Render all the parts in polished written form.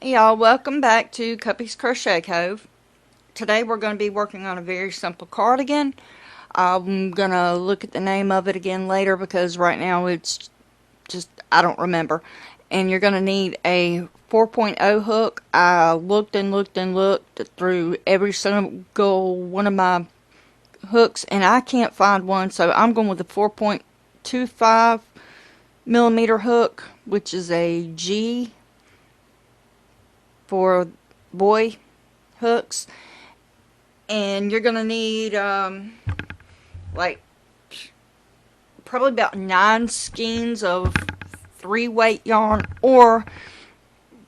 Y'all, welcome back to Cuppy's Crochet Cove. Today we're going to be working on a very simple cardigan. I'm going to look at the name of it again later because right now it's just, I don't remember. And you're going to need a 4.0 hook. I looked and looked and looked through every single one of my hooks and I can't find one, so I'm going with a 4.25 millimeter hook, which is a G for boy hooks. And you're gonna need like probably about 9 skeins of 3-weight yarn, or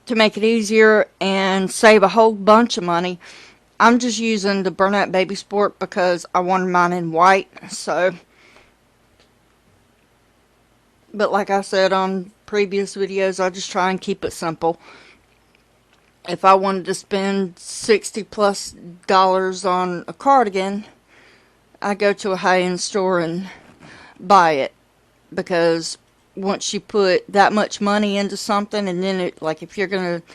to make it easier and save a whole bunch of money, I'm just using the Burnout Baby Sport because I wanted mine in white. So, but like I said on previous videos, I just try and keep it simple. If I wanted to spend $60+ on a cardigan, I go to a high-end store and buy it, because once you put that much money into something, and then it, like, if you're going to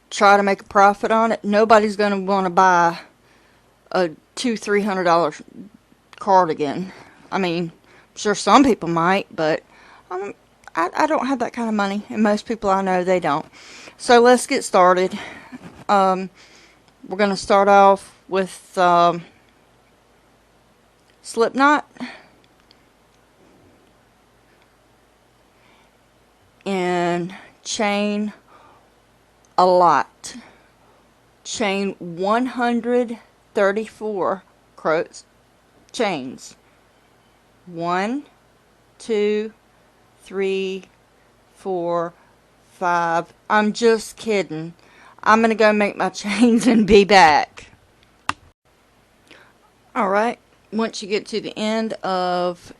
try to make a profit on it, nobody's going to want to buy a $200-300 cardigan. I mean, I'm sure some people might, but I don't have that kind of money, and most people I know, they don't. So let's get started. We're going to start off with slip knot and chain a lot. Chain 134 chains. 1, 2, 3, 4, 5. I'm just kidding. I'm going to go make my chains and be back. Alright, once you get to the end of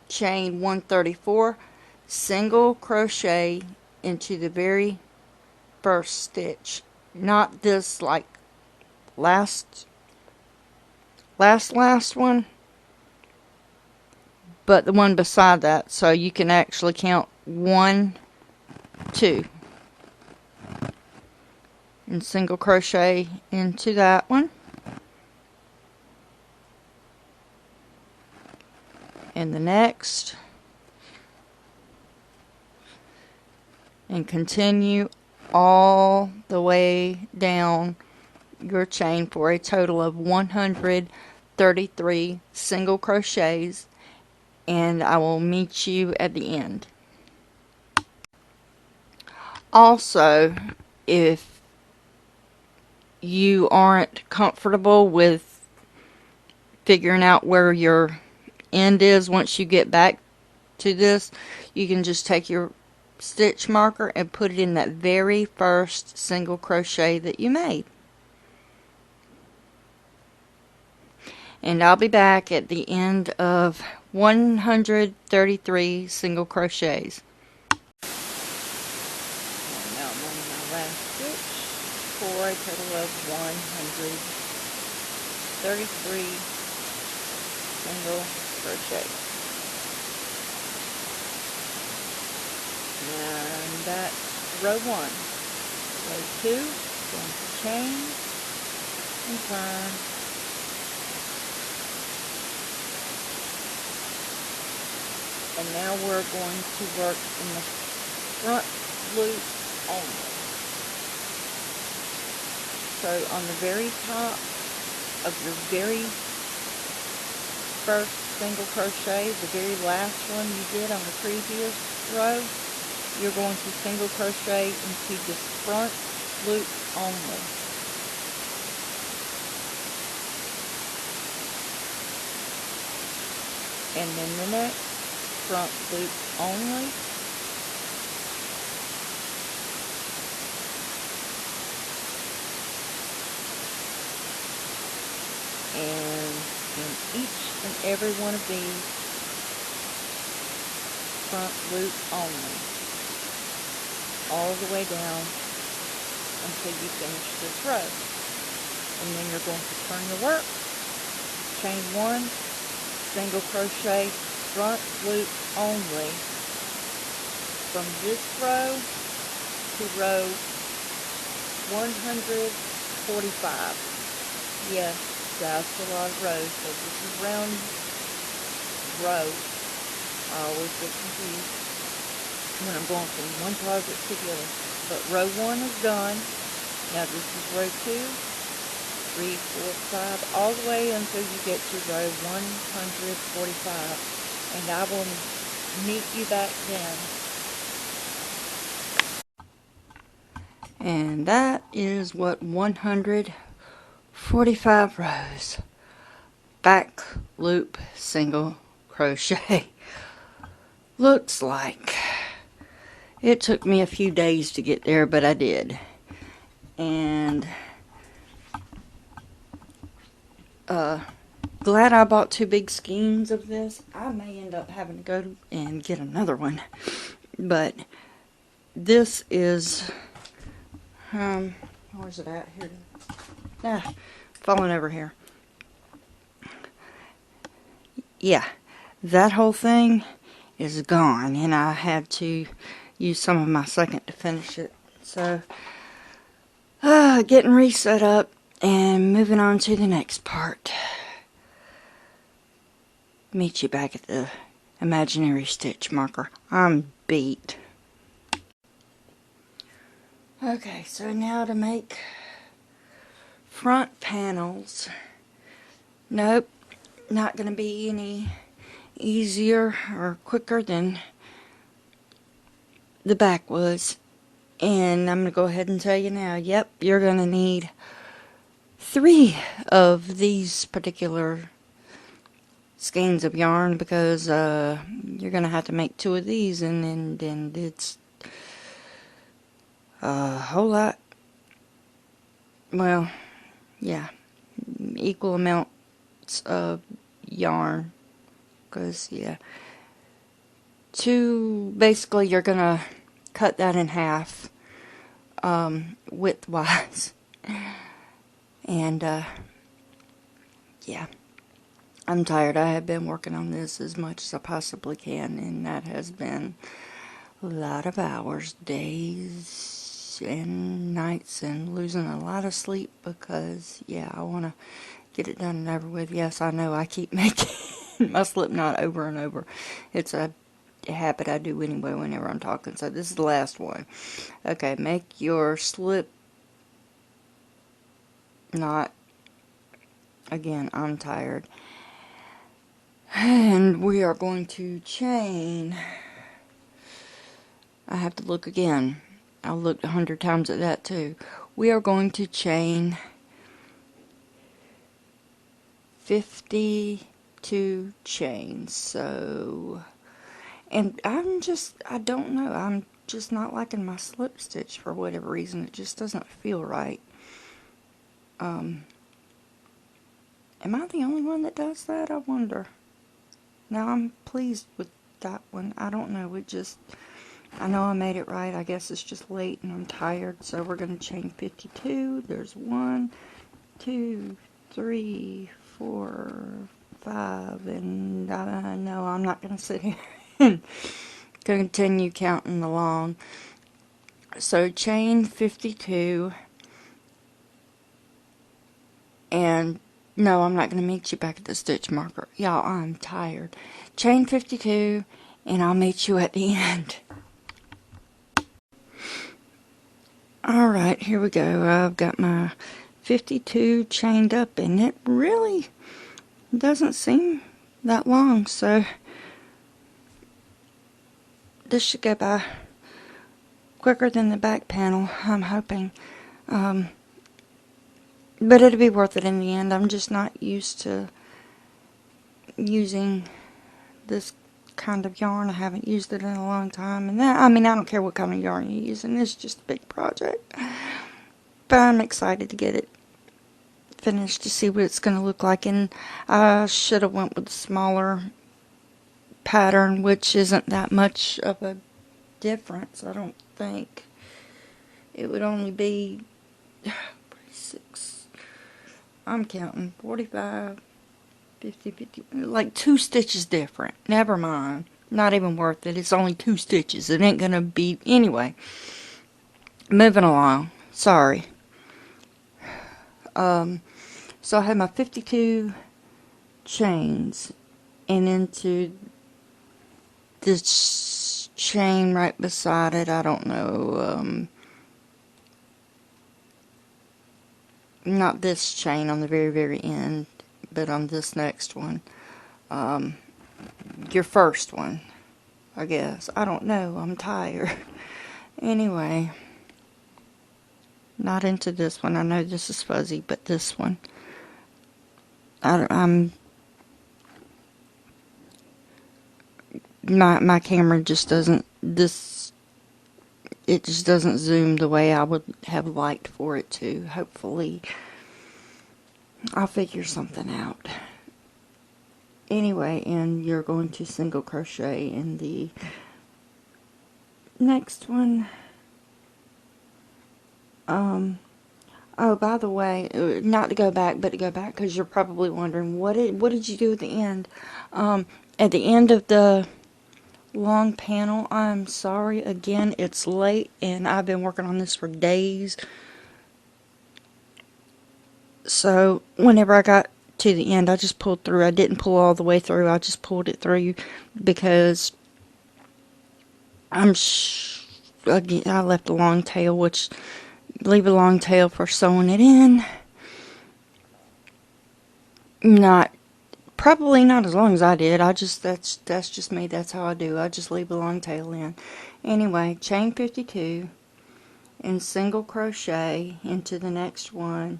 chain 134, single crochet into the very first stitch. Not this like last one, but the one beside that, so you can actually count 1, 2. And single crochet into that one, and the next, and continue all the way down your chain for a total of 133 single crochets, and I will meet you at the end. Also, if you aren't comfortable with figuring out where your end is once you get back to this, you can just take your stitch marker and put it in that very first single crochet that you made. And I'll be back at the end of 133 single crochets. Now I'm on my last stitch for a total of 133 single crochet. And that's row 1. Row 2, going to chain and turn. And now we're going to work in the front loop only. So on the very top of your very first single crochet, the very last one you did on the previous row, you're going to single crochet into the front loop only. And then the next front loop only. And in each and every one of these, front loop only, all the way down until you finish this row. And then you're going to turn your work, chain 1, single crochet, front loop only, from this row to row 145. Yeah, that's a lot of rows. So this is round row. I always get confused when I'm going from one project to the other. But row 1 is done. Now this is row 2, 3, 4, 5, all the way until you get to row 145. And I will meet you back then. And that is what 145 rows back loop single crochet looks like. It took me a few days to get there, but I did. And glad I bought 2 big skeins of this. I may end up having to go and get another one, but this is where's it at here? Falling over here. Yeah, that whole thing is gone, and I had to use some of my second to finish it. So getting reset up and moving on to the next part. Meet you back at the imaginary stitch marker. I'm beat. Okay, so now to make front panels. Nope, not going to be any easier or quicker than the back was. And I'm going to go ahead and tell you now, yep, you're going to need 3 of these particular skeins of yarn, because you're going to have to make 2 of these, and then it's a whole lot, well, yeah, equal amounts of yarn, because, yeah, 2, basically you're going to cut that in half, width-wise, and, yeah, I'm tired. I have been working on this as much as I possibly can, and that has been a lot of hours, days and nights, and losing a lot of sleep, because, yeah, I want to get it done and over with. Yes, I know I keep making my slip knot over and over. It's a habit I do anyway whenever I'm talking. So this is the last one. Okay, make your slip knot. Again, I'm tired. And we are going to chain. I have to look again. I looked 100 times at that too. We are going to chain 52 chains. So, and I don't know. I'm just not liking my slip stitch for whatever reason. It just doesn't feel right. Am I the only one that does that? I wonder. Now, I'm pleased with that one. I don't know. I know I made it right. I guess it's just late and I'm tired. So we're going to chain 52. There's 1, 2, 3, 4, 5. And I know I'm not going to sit here and continue counting along. So chain 52. And no, I'm not going to meet you back at the stitch marker. Y'all, I'm tired. Chain 52, and I'll meet you at the end. Alright, here we go. I've got my 52 chained up, and it really doesn't seem that long, so this should go by quicker than the back panel, I'm hoping. But it'll be worth it in the end. I'm just not used to using this kind of yarn. I haven't used it in a long time. And that, I mean, I don't care what kind of yarn you're using. It's just a big project. But I'm excited to get it finished to see what it's going to look like. And I should have went with a smaller pattern, which isn't that much of a difference, I don't think. It would only be 46. I'm counting 45, 50, 50, like 2 stitches different. Never mind. Not even worth it. It's only 2 stitches. It ain't gonna be, anyway. Moving along. Sorry. So I had my 52 chains, and into this chain right beside it, I don't know, not this chain on the very, very end, but on this next one, your first one, I guess. I don't know, I'm tired. Anyway, not into this one. I know this is fuzzy, but this one, I'm my camera just doesn't, it just doesn't zoom the way I would have liked for it to. Hopefully I'll figure something out. Anyway, and you're going to single crochet in the next one. Oh, by the way, not to go back, but to go back, because you're probably wondering, what did you do at the end? At the end of the long panel, I'm sorry, again, it's late, and I've been working on this for days. So, whenever I got to the end, I just pulled through. I didn't pull all the way through, I just pulled it through, because again, I left a long tail, which, leave a long tail for sewing it in. Probably not as long as I did. That's just me. That's how I do. I just leave a long tail in. Anyway, chain 52 and single crochet into the next one,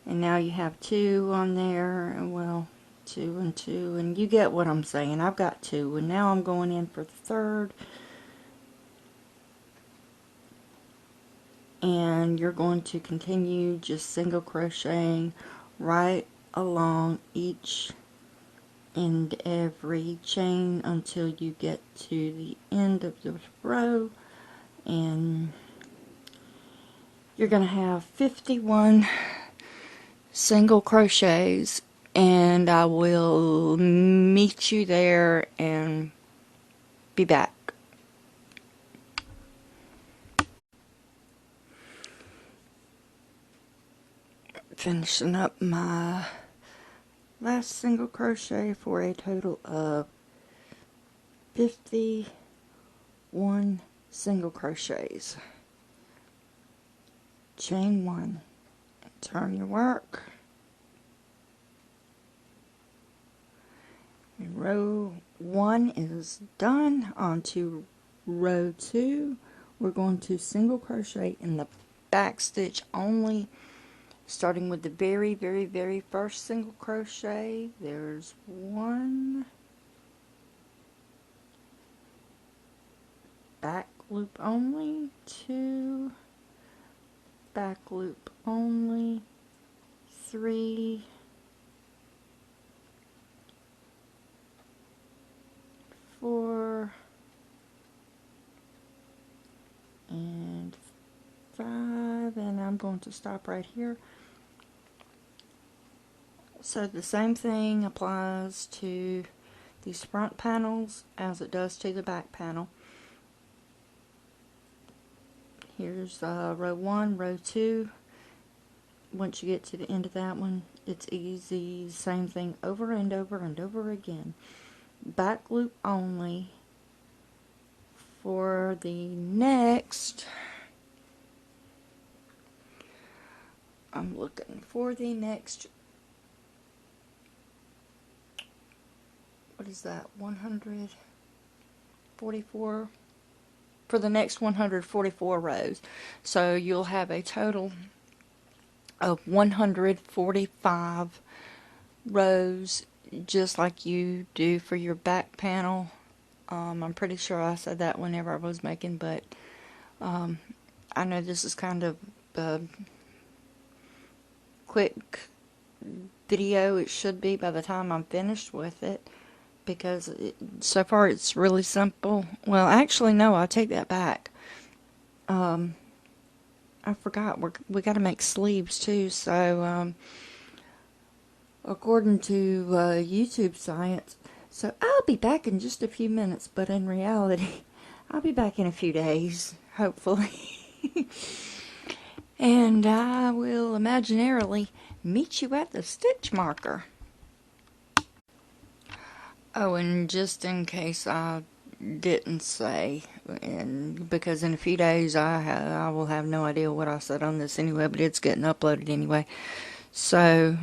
and now you have 2 on there, and well, 2 and 2, and you get what I'm saying. I've got 2, and now I'm going in for the third. And you're going to continue just single crocheting right along each and every chain until you get to the end of the row, and you're going to have 51 single crochets, and I will meet you there and be back. Finishing up my last single crochet for a total of 51 single crochets. Chain 1, turn your work, and row 1 is done. On to row 2. We're going to single crochet in the back stitch only, starting with the very, very, very first single crochet. There's 1, back loop only, 2, back loop only, 3, 4, and 5, and I'm going to stop right here. So the same thing applies to these front panels as it does to the back panel. Here's row 1, row 2. Once you get to the end of that one, it's easy. Same thing over and over and over again. Back loop only for the next. I'm looking for the next. What is that? 144 for the next 144 rows. So you'll have a total of 145 rows, just like you do for your back panel. I'm pretty sure I said that whenever I was making, but I know this is kind of a quick video. It should be by the time I'm finished with it, because so far it's really simple. Well, actually, no, I take that back. I forgot, we got to make sleeves too, so according to YouTube science, so I'll be back in just a few minutes, but in reality, I'll be back in a few days, hopefully. And I will imaginarily meet you at the stitch marker. Oh, and just in case I didn't say, and because in a few days I will have no idea what I said on this anyway, but it's getting uploaded anyway. So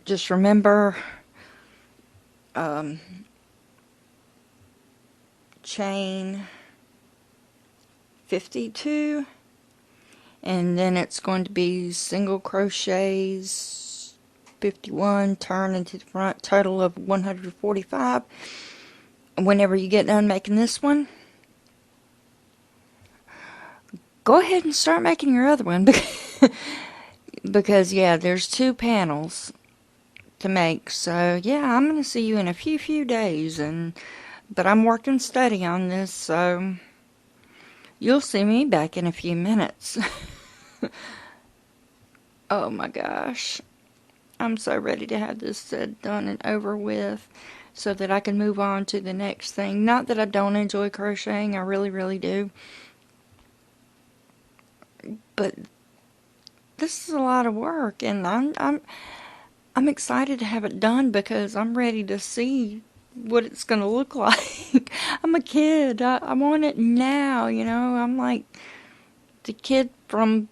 just remember, chain 52, and then it's going to be single crochets 51, turn into the front, total of 145. Whenever you get done making this one, go ahead and start making your other one, because yeah, there's 2 panels to make. So yeah, I'm gonna see you in a few days, but I'm working steady on this, so you'll see me back in a few minutes. Oh my gosh, I'm so ready to have this said, done, and over with, so that I can move on to the next thing. Not that I don't enjoy crocheting, I really do, but this is a lot of work, and I'm excited to have it done because I'm ready to see what it's gonna look like. I'm a kid. I want it now, you know. I'm like the kid from,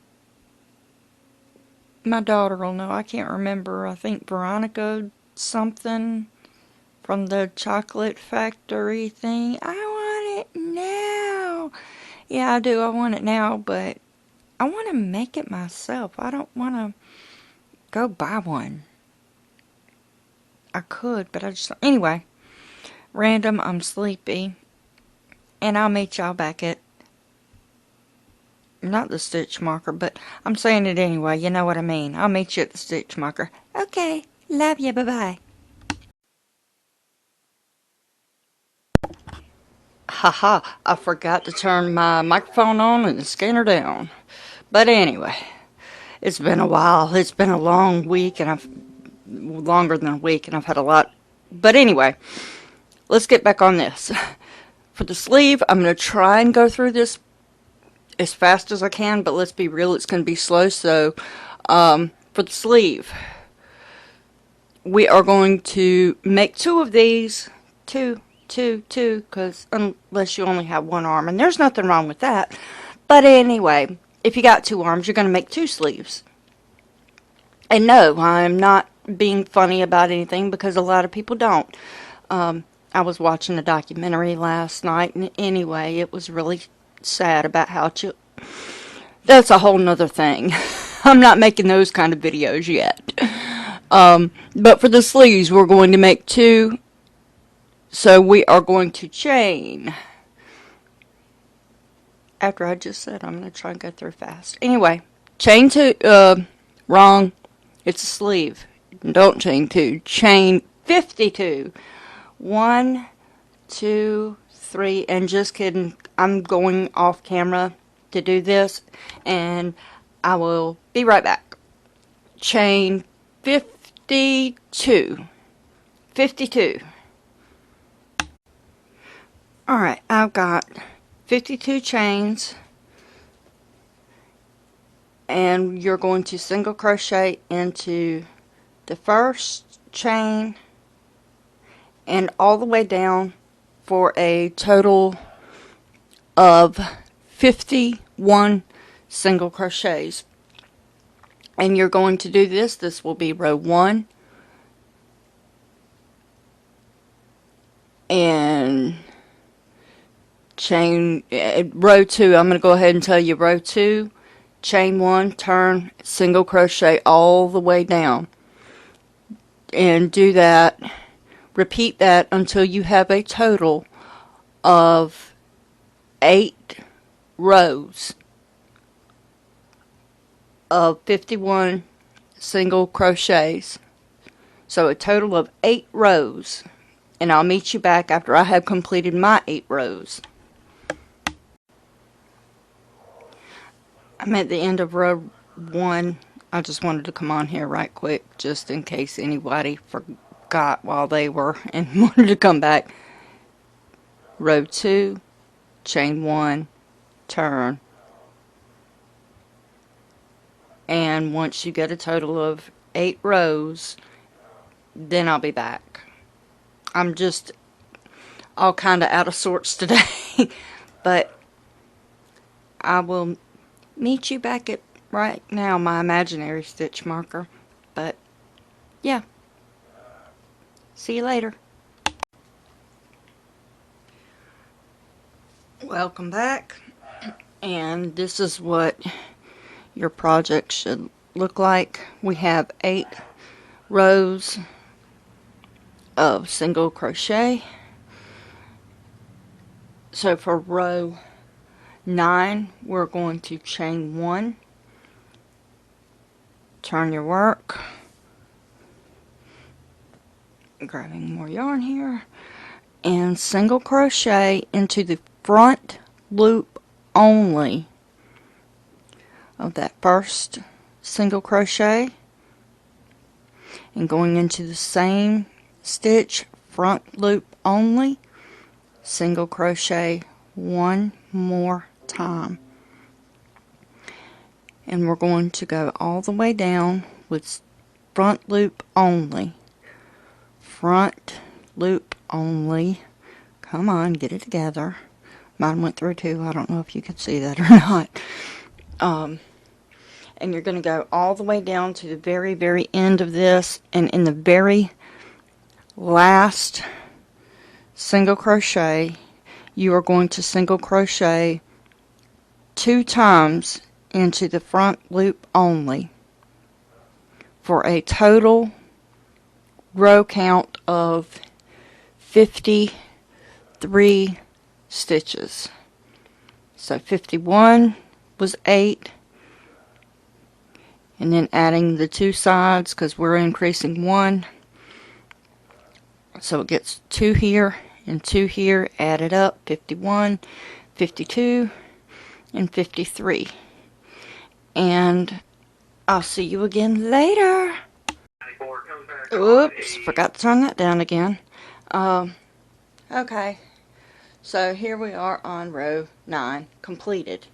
my daughter will know, I can't remember, I think Veronica something from the chocolate factory thing. I want it now. Yeah, I do. I want it now, but I want to make it myself. I don't want to go buy one. I could, but I just, anyway, random, I'm sleepy, and I'll meet y'all back at, not the stitch marker, but I'm saying it anyway, you know what I mean. I'll meet you at the stitch marker. Okay, love you, bye-bye. Haha, I forgot to turn my microphone on and the scanner down. But anyway, it's been a while. It's been a long week, and longer than a week, and I've had a lot. But anyway, let's get back on this. For the sleeve, I'm going to try and go through this as fast as I can, but let's be real, it's going to be slow. So for the sleeve, we are going to make 2 of these, two, because unless you only have 1 arm, and there's nothing wrong with that. But anyway, if you got 2 arms, you're going to make 2 sleeves. And no, I'm not being funny about anything, because a lot of people don't. I was watching a documentary last night, and anyway, it was really sad about how that's a whole nother thing. I'm not making those kind of videos yet. But for the sleeves, we're going to make 2. So we are going to chain. After I just said I'm going to try and go through fast. Anyway, chain 2, wrong. It's a sleeve. Don't chain 2. Chain 52. 1, 2, 3, and just kidding, I'm going off camera to do this, and I will be right back. Chain 52. 52. Alright, I've got 52 chains, and you're going to single crochet into the first chain and all the way down for a total of 51 single crochets. And you're going to do this. This will be row 1, and chain row 2. I'm going to go ahead and tell you row 2, chain 1, turn, single crochet all the way down, and do that. Repeat that until you have a total of 8 rows of 51 single crochets. So a total of 8 rows. And I'll meet you back after I have completed my 8 rows. I'm at the end of row 1. I just wanted to come on here right quick, just in case anybody forgot while they were and wanted to come back. Row 2, chain 1, turn, and once you get a total of 8 rows, then I'll be back. I'm just all kind of out of sorts today, but I will meet you back at right now my imaginary stitch marker. But yeah, see you later. Welcome back, and this is what your project should look like. We have 8 rows of single crochet. So for row 9, we're going to chain 1, turn your work, grabbing more yarn here, and single crochet into the front loop only of that first single crochet, and going into the same stitch, front loop only, single crochet one more time, and we're going to go all the way down with front loop only, front loop only. Come on, get it together. Mine went through too. I don't know if you could see that or not. And you're going to go all the way down to the very, very end of this, and in the very last single crochet, you are going to single crochet 2 times into the front loop only for a total row count of 53 stitches. So 51 was 8, and then adding the 2 sides because we're increasing 1, so it gets 2 here and 2 here, added up, 51, 52, and 53. And I'll see you again later. Oops, forgot to turn that down again. Okay, so here we are on row 9, completed.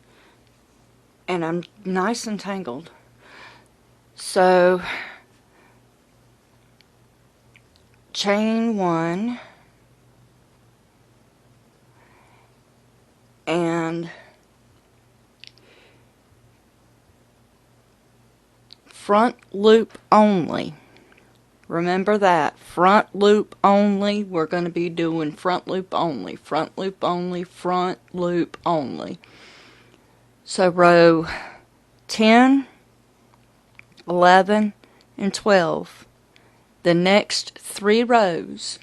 And I'm nice and tangled. So, chain 1, and front loop only. Remember that, front loop only. We're going to be doing front loop only, front loop only, front loop only. So row 10, 11, and 12, the next 3 rows,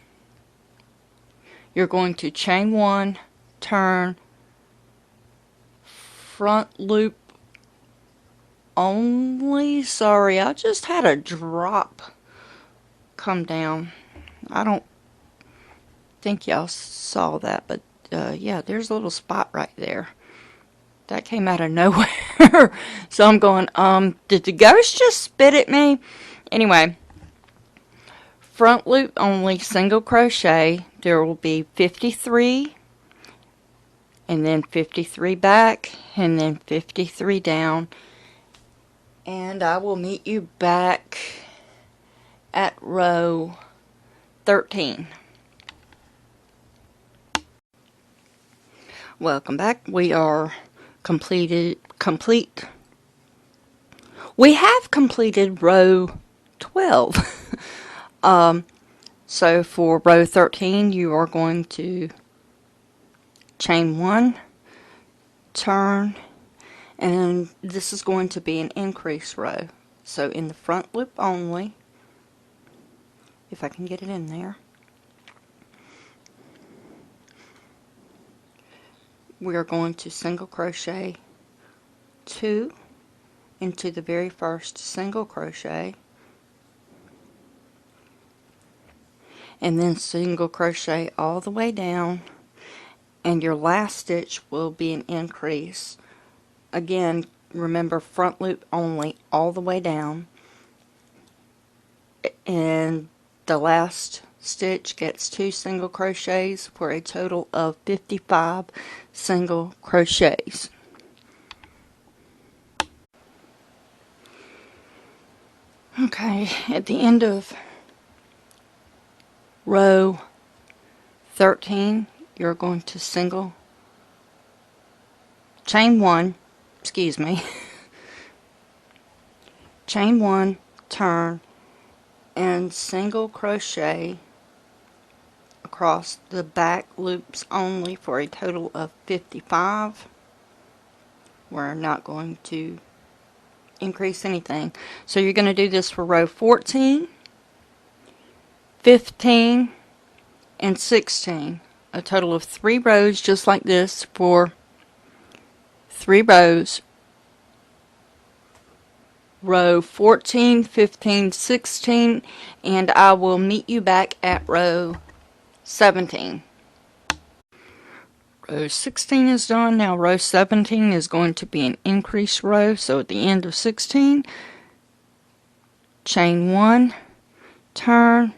you're going to chain 1, turn, front loop only. Sorry, I just had a drop come down. I don't think y'all saw that, but yeah, there's a little spot right there. That came out of nowhere. So I'm going, did the ghost just spit at me? Anyway, front loop only, single crochet. There will be 53, and then 53 back, and then 53 down. And I will meet you back at row 13. Welcome back. We are complete. We have completed row 12. So for row 13, you are going to chain 1, turn, and this is going to be an increase row. So in the front loop only, if I can get it in there, we are going to single crochet 2 into the very first single crochet, and then single crochet all the way down, and your last stitch will be an increase. Again, remember, front loop only all the way down, and the last stitch gets 2 single crochets for a total of 55 single crochets. Okay, at the end of row 13, you're going to chain 1, excuse me, chain 1, turn, and single crochet across the back loops only for a total of 55. We're not going to increase anything. So you're going to do this for row 14, 15, and 16. A total of 3 rows just like this for 3 rows. Row 14, 15, 16, and I will meet you back at row 17. Row 16 is done. Now row 17 is going to be an increased row. So at the end of 16, chain 1, turn,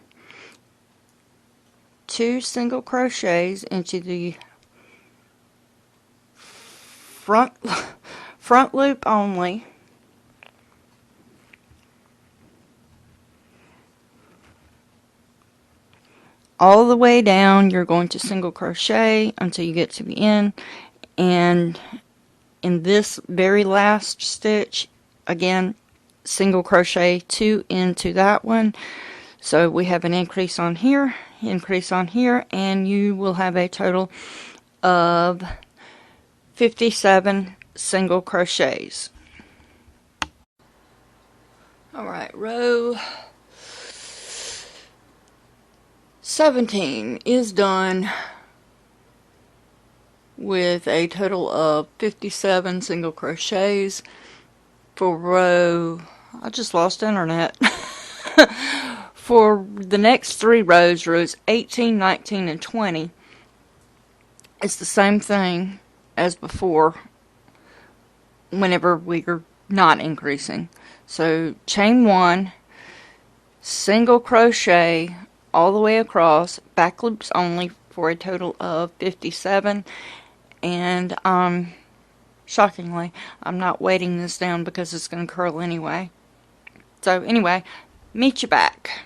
2 single crochets into the front loop only. All the way down, you're going to single crochet until you get to the end, and in this very last stitch, again, single crochet 2 into that one. So we have an increase on here, and you will have a total of 57 single crochets. Alright, row 17 is done with a total of 57 single crochets. For row, I just lost internet. For the next 3 rows, rows 18, 19, and 20, it's the same thing as before whenever we are not increasing. So chain 1, single crochet all the way across, back loops only, for a total of 57. And shockingly, I'm not weighting this down because it's going to curl anyway. So anyway, meet you back.